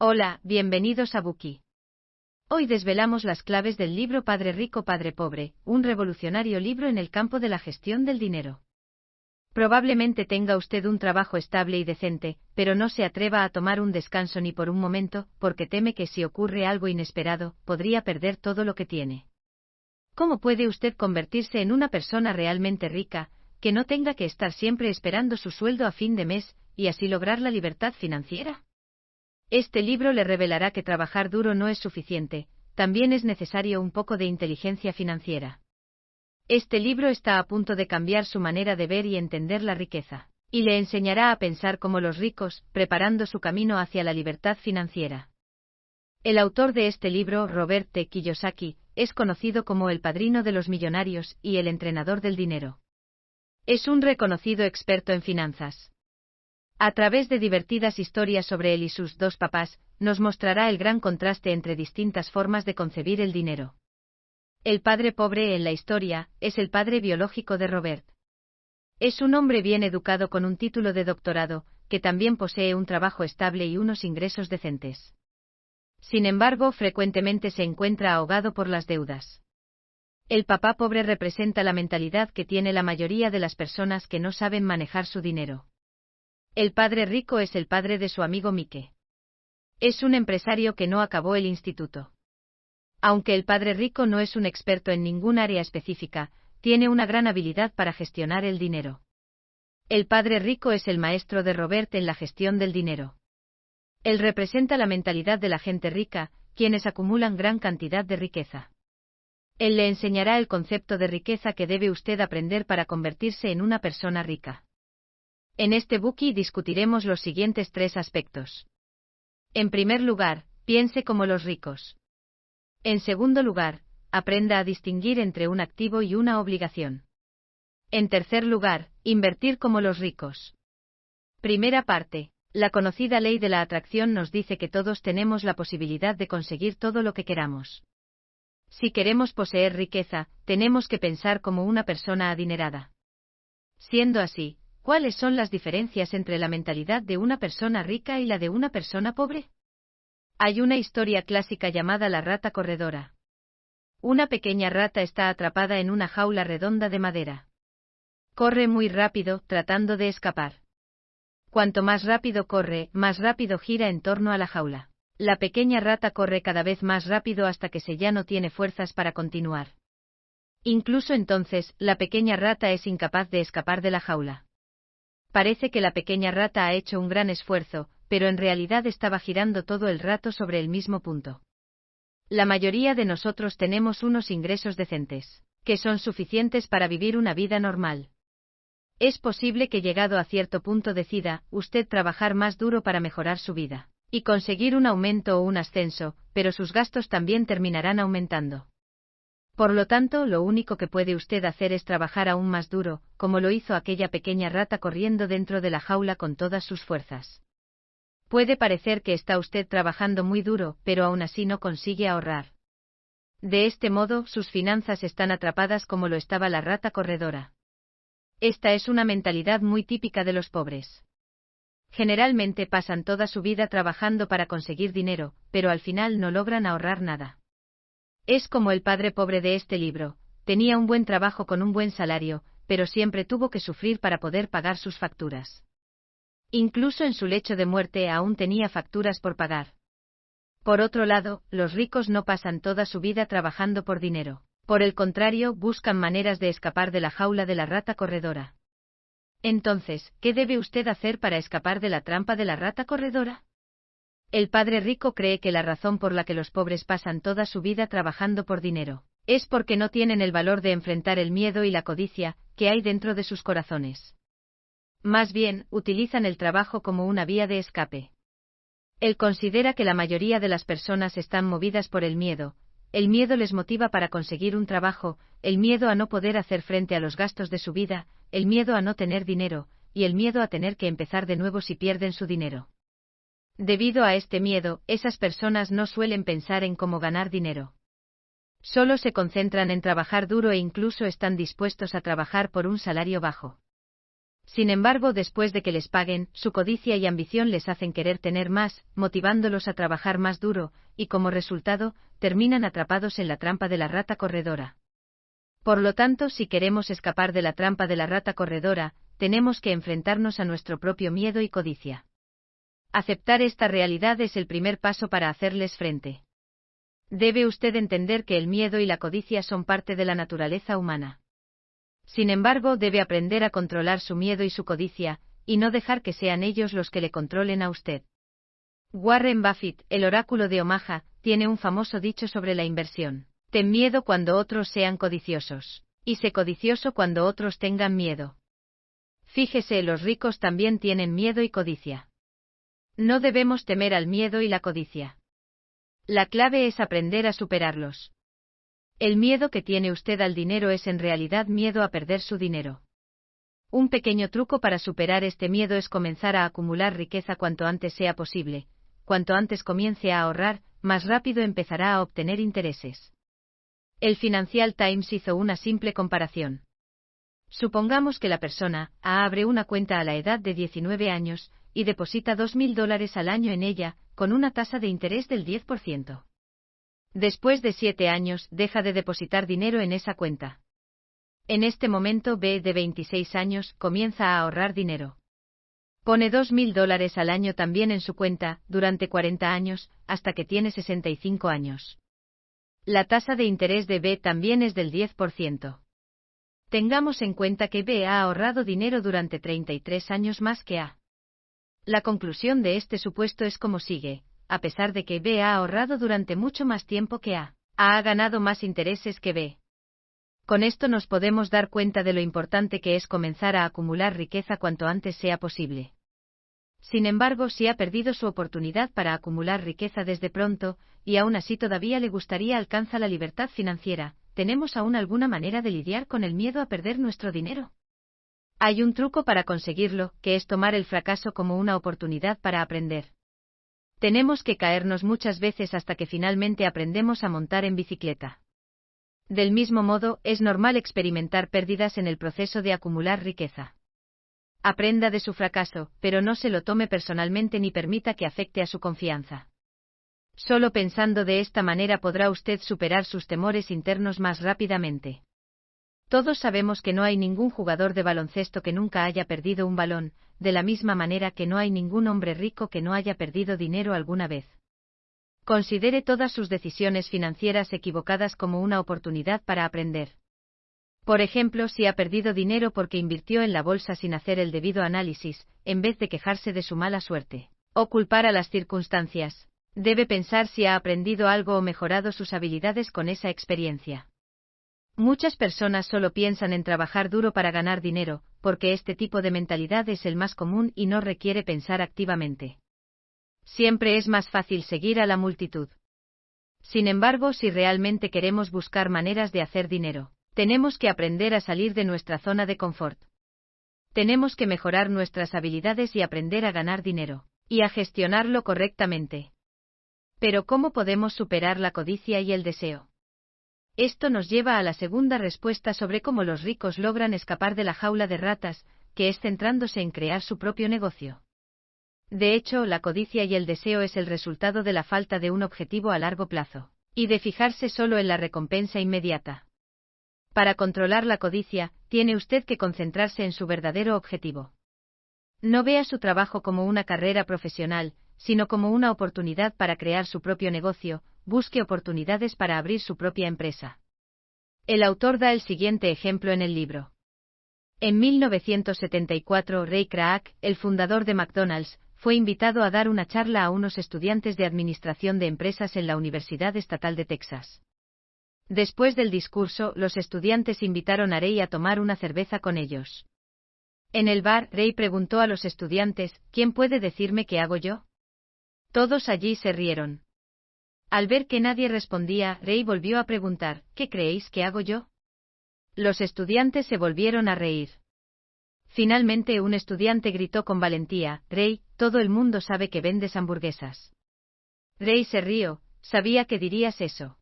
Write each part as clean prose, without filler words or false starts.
Hola, bienvenidos a Buki. Hoy desvelamos las claves del libro Padre Rico, Padre Pobre, un revolucionario libro en el campo de la gestión del dinero. Probablemente tenga usted un trabajo estable y decente, pero no se atreva a tomar un descanso ni por un momento, porque teme que si ocurre algo inesperado, podría perder todo lo que tiene. ¿Cómo puede usted convertirse en una persona realmente rica, que no tenga que estar siempre esperando su sueldo a fin de mes, y así lograr la libertad financiera? Este libro le revelará que trabajar duro no es suficiente, también es necesario un poco de inteligencia financiera. Este libro está a punto de cambiar su manera de ver y entender la riqueza, y le enseñará a pensar como los ricos, preparando su camino hacia la libertad financiera. El autor de este libro, Robert T. Kiyosaki, es conocido como el padrino de los millonarios y el entrenador del dinero. Es un reconocido experto en finanzas. A través de divertidas historias sobre él y sus dos papás, nos mostrará el gran contraste entre distintas formas de concebir el dinero. El padre pobre en la historia es el padre biológico de Robert. Es un hombre bien educado con un título de doctorado, que también posee un trabajo estable y unos ingresos decentes. Sin embargo, frecuentemente se encuentra ahogado por las deudas. El papá pobre representa la mentalidad que tiene la mayoría de las personas que no saben manejar su dinero. El padre rico es el padre de su amigo Mike. Es un empresario que no acabó el instituto. Aunque el padre rico no es un experto en ningún área específica, tiene una gran habilidad para gestionar el dinero. El padre rico es el maestro de Robert en la gestión del dinero. Él representa la mentalidad de la gente rica, quienes acumulan gran cantidad de riqueza. Él le enseñará el concepto de riqueza que debe usted aprender para convertirse en una persona rica. En este Buki discutiremos los siguientes 3 aspectos. En primer lugar, piense como los ricos. En segundo lugar, aprenda a distinguir entre un activo y una obligación. En tercer lugar, invertir como los ricos. Primera parte. La conocida ley de la atracción nos dice que todos tenemos la posibilidad de conseguir todo lo que queramos. Si queremos poseer riqueza, tenemos que pensar como una persona adinerada. Siendo así, ¿cuáles son las diferencias entre la mentalidad de una persona rica y la de una persona pobre? Hay una historia clásica llamada la rata corredora. Una pequeña rata está atrapada en una jaula redonda de madera. Corre muy rápido, tratando de escapar. Cuanto más rápido corre, más rápido gira en torno a la jaula. La pequeña rata corre cada vez más rápido hasta que ya no tiene fuerzas para continuar. Incluso entonces, la pequeña rata es incapaz de escapar de la jaula. Parece que la pequeña rata ha hecho un gran esfuerzo, pero en realidad estaba girando todo el rato sobre el mismo punto. La mayoría de nosotros tenemos unos ingresos decentes, que son suficientes para vivir una vida normal. Es posible que llegado a cierto punto decida usted trabajar más duro para mejorar su vida, y conseguir un aumento o un ascenso, pero sus gastos también terminarán aumentando. Por lo tanto, lo único que puede usted hacer es trabajar aún más duro, como lo hizo aquella pequeña rata corriendo dentro de la jaula con todas sus fuerzas. Puede parecer que está usted trabajando muy duro, pero aún así no consigue ahorrar. De este modo, sus finanzas están atrapadas como lo estaba la rata corredora. Esta es una mentalidad muy típica de los pobres. Generalmente pasan toda su vida trabajando para conseguir dinero, pero al final no logran ahorrar nada. Es como el padre pobre de este libro, tenía un buen trabajo con un buen salario, pero siempre tuvo que sufrir para poder pagar sus facturas. Incluso en su lecho de muerte aún tenía facturas por pagar. Por otro lado, los ricos no pasan toda su vida trabajando por dinero. Por el contrario, buscan maneras de escapar de la jaula de la rata corredora. Entonces, ¿qué debe usted hacer para escapar de la trampa de la rata corredora? El padre rico cree que la razón por la que los pobres pasan toda su vida trabajando por dinero, es porque no tienen el valor de enfrentar el miedo y la codicia que hay dentro de sus corazones. Más bien, utilizan el trabajo como una vía de escape. Él considera que la mayoría de las personas están movidas por el miedo les motiva para conseguir un trabajo, el miedo a no poder hacer frente a los gastos de su vida, el miedo a no tener dinero, y el miedo a tener que empezar de nuevo si pierden su dinero. Debido a este miedo, esas personas no suelen pensar en cómo ganar dinero. Solo se concentran en trabajar duro e incluso están dispuestos a trabajar por un salario bajo. Sin embargo, después de que les paguen, su codicia y ambición les hacen querer tener más, motivándolos a trabajar más duro, y como resultado, terminan atrapados en la trampa de la rata corredora. Por lo tanto, si queremos escapar de la trampa de la rata corredora, tenemos que enfrentarnos a nuestro propio miedo y codicia. Aceptar esta realidad es el primer paso para hacerles frente. Debe usted entender que el miedo y la codicia son parte de la naturaleza humana. Sin embargo, debe aprender a controlar su miedo y su codicia, y no dejar que sean ellos los que le controlen a usted. Warren Buffett, el oráculo de Omaha, tiene un famoso dicho sobre la inversión: ten miedo cuando otros sean codiciosos, y sé codicioso cuando otros tengan miedo. Fíjese, los ricos también tienen miedo y codicia. No debemos temer al miedo y la codicia. La clave es aprender a superarlos. El miedo que tiene usted al dinero es en realidad miedo a perder su dinero. Un pequeño truco para superar este miedo es comenzar a acumular riqueza cuanto antes sea posible. Cuanto antes comience a ahorrar, más rápido empezará a obtener intereses. El Financial Times hizo una simple comparación. Supongamos que la persona A abre una cuenta a la edad de 19 años y deposita $2.000 al año en ella, con una tasa de interés del 10%. Después de 7 años, deja de depositar dinero en esa cuenta. En este momento, B, de 26 años, comienza a ahorrar dinero. Pone $2.000 al año también en su cuenta, durante 40 años, hasta que tiene 65 años. La tasa de interés de B también es del 10%. Tengamos en cuenta que B ha ahorrado dinero durante 33 años más que A. La conclusión de este supuesto es como sigue: a pesar de que B ha ahorrado durante mucho más tiempo que A ha ganado más intereses que B. Con esto nos podemos dar cuenta de lo importante que es comenzar a acumular riqueza cuanto antes sea posible. Sin embargo, si ha perdido su oportunidad para acumular riqueza desde pronto, y aún así todavía le gustaría alcanzar la libertad financiera, ¿tenemos aún alguna manera de lidiar con el miedo a perder nuestro dinero? Hay un truco para conseguirlo, que es tomar el fracaso como una oportunidad para aprender. Tenemos que caernos muchas veces hasta que finalmente aprendemos a montar en bicicleta. Del mismo modo, es normal experimentar pérdidas en el proceso de acumular riqueza. Aprenda de su fracaso, pero no se lo tome personalmente ni permita que afecte a su confianza. Solo pensando de esta manera podrá usted superar sus temores internos más rápidamente. Todos sabemos que no hay ningún jugador de baloncesto que nunca haya perdido un balón, de la misma manera que no hay ningún hombre rico que no haya perdido dinero alguna vez. Considere todas sus decisiones financieras equivocadas como una oportunidad para aprender. Por ejemplo, si ha perdido dinero porque invirtió en la bolsa sin hacer el debido análisis, en vez de quejarse de su mala suerte, o culpar a las circunstancias, debe pensar si ha aprendido algo o mejorado sus habilidades con esa experiencia. Muchas personas solo piensan en trabajar duro para ganar dinero, porque este tipo de mentalidad es el más común y no requiere pensar activamente. Siempre es más fácil seguir a la multitud. Sin embargo, si realmente queremos buscar maneras de hacer dinero, tenemos que aprender a salir de nuestra zona de confort. Tenemos que mejorar nuestras habilidades y aprender a ganar dinero, y a gestionarlo correctamente. Pero ¿cómo podemos superar la codicia y el deseo? Esto nos lleva a la segunda respuesta sobre cómo los ricos logran escapar de la jaula de ratas, que es centrándose en crear su propio negocio. De hecho, la codicia y el deseo es el resultado de la falta de un objetivo a largo plazo, y de fijarse solo en la recompensa inmediata. Para controlar la codicia, tiene usted que concentrarse en su verdadero objetivo. No vea su trabajo como una carrera profesional, sino como una oportunidad para crear su propio negocio. Busque oportunidades para abrir su propia empresa. El autor da el siguiente ejemplo en el libro. En 1974, Ray Kroc, el fundador de McDonald's, fue invitado a dar una charla a unos estudiantes de administración de empresas en la Universidad Estatal de Texas. Después del discurso, los estudiantes invitaron a Ray a tomar una cerveza con ellos. En el bar, Ray preguntó a los estudiantes: ¿quién puede decirme qué hago yo? Todos allí se rieron. Al ver que nadie respondía, Ray volvió a preguntar: ¿qué creéis que hago yo? Los estudiantes se volvieron a reír. Finalmente un estudiante gritó con valentía: Ray, todo el mundo sabe que vendes hamburguesas. Ray se rió: sabía que dirías eso.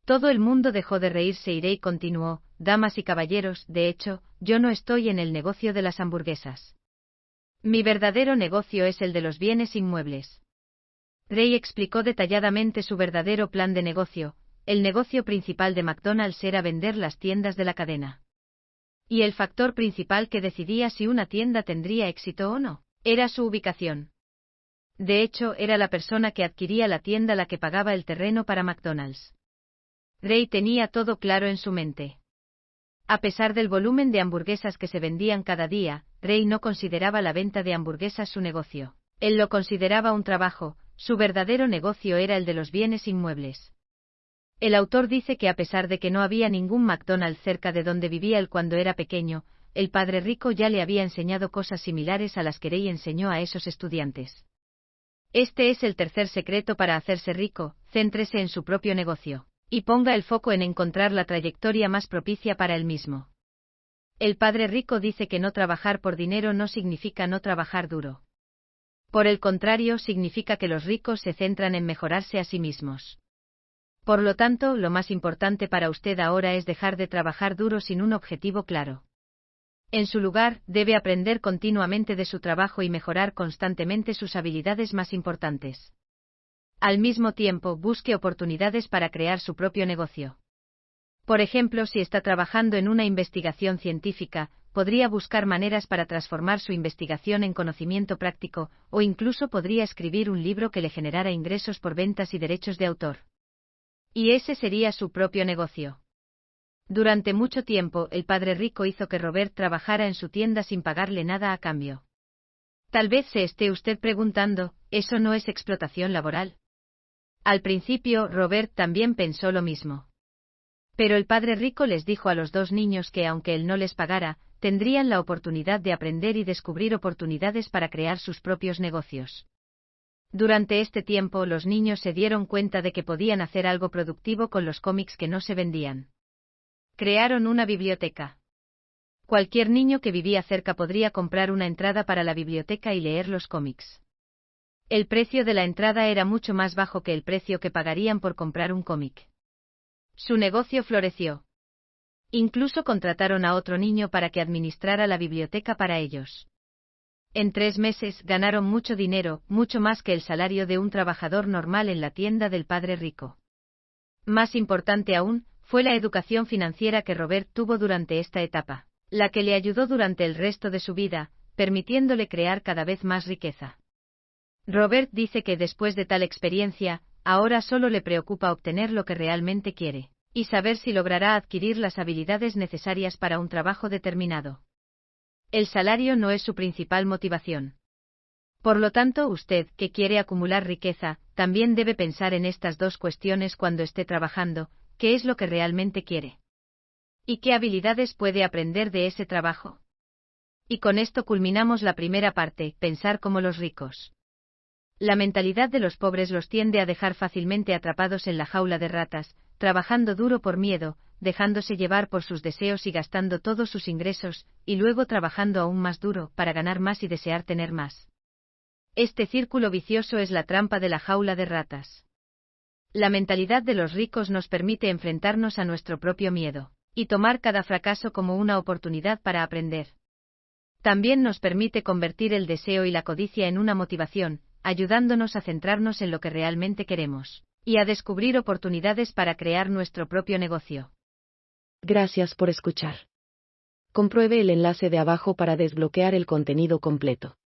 Todo el mundo dejó de reírse y Rey continuó: damas y caballeros, de hecho, yo no estoy en el negocio de las hamburguesas. Mi verdadero negocio es el de los bienes inmuebles. Rey explicó detalladamente su verdadero plan de negocio. El negocio principal de McDonald's era vender las tiendas de la cadena. Y el factor principal que decidía si una tienda tendría éxito o no, era su ubicación. De hecho, era la persona que adquiría la tienda la que pagaba el terreno para McDonald's. Rey tenía todo claro en su mente. A pesar del volumen de hamburguesas que se vendían cada día, Rey no consideraba la venta de hamburguesas su negocio. Él lo consideraba un trabajo, su verdadero negocio era el de los bienes inmuebles. El autor dice que a pesar de que no había ningún McDonald's cerca de donde vivía él cuando era pequeño, el padre rico ya le había enseñado cosas similares a las que Rey enseñó a esos estudiantes. Este es el tercer secreto para hacerse rico: céntrese en su propio negocio. Y ponga el foco en encontrar la trayectoria más propicia para él mismo. El padre rico dice que no trabajar por dinero no significa no trabajar duro. Por el contrario, significa que los ricos se centran en mejorarse a sí mismos. Por lo tanto, lo más importante para usted ahora es dejar de trabajar duro sin un objetivo claro. En su lugar, debe aprender continuamente de su trabajo y mejorar constantemente sus habilidades más importantes. Al mismo tiempo, busque oportunidades para crear su propio negocio. Por ejemplo, si está trabajando en una investigación científica, podría buscar maneras para transformar su investigación en conocimiento práctico, o incluso podría escribir un libro que le generara ingresos por ventas y derechos de autor. Y ese sería su propio negocio. Durante mucho tiempo, el padre rico hizo que Robert trabajara en su tienda sin pagarle nada a cambio. Tal vez se esté usted preguntando, ¿eso no es explotación laboral? Al principio, Robert también pensó lo mismo. Pero el padre rico les dijo a los dos niños que aunque él no les pagara, tendrían la oportunidad de aprender y descubrir oportunidades para crear sus propios negocios. Durante este tiempo, los niños se dieron cuenta de que podían hacer algo productivo con los cómics que no se vendían. Crearon una biblioteca. Cualquier niño que vivía cerca podría comprar una entrada para la biblioteca y leer los cómics. El precio de la entrada era mucho más bajo que el precio que pagarían por comprar un cómic. Su negocio floreció. Incluso contrataron a otro niño para que administrara la biblioteca para ellos. En 3 meses ganaron mucho dinero, mucho más que el salario de un trabajador normal en la tienda del padre rico. Más importante aún, fue la educación financiera que Robert tuvo durante esta etapa, la que le ayudó durante el resto de su vida, permitiéndole crear cada vez más riqueza. Robert dice que después de tal experiencia, ahora solo le preocupa obtener lo que realmente quiere, y saber si logrará adquirir las habilidades necesarias para un trabajo determinado. El salario no es su principal motivación. Por lo tanto, usted, que quiere acumular riqueza, también debe pensar en estas dos cuestiones cuando esté trabajando: ¿qué es lo que realmente quiere? ¿Y qué habilidades puede aprender de ese trabajo? Y con esto culminamos la primera parte: pensar como los ricos. La mentalidad de los pobres los tiende a dejar fácilmente atrapados en la jaula de ratas, trabajando duro por miedo, dejándose llevar por sus deseos y gastando todos sus ingresos, y luego trabajando aún más duro para ganar más y desear tener más. Este círculo vicioso es la trampa de la jaula de ratas. La mentalidad de los ricos nos permite enfrentarnos a nuestro propio miedo, y tomar cada fracaso como una oportunidad para aprender. También nos permite convertir el deseo y la codicia en una motivación, ayudándonos a centrarnos en lo que realmente queremos, y a descubrir oportunidades para crear nuestro propio negocio. Gracias por escuchar. Compruebe el enlace de abajo para desbloquear el contenido completo.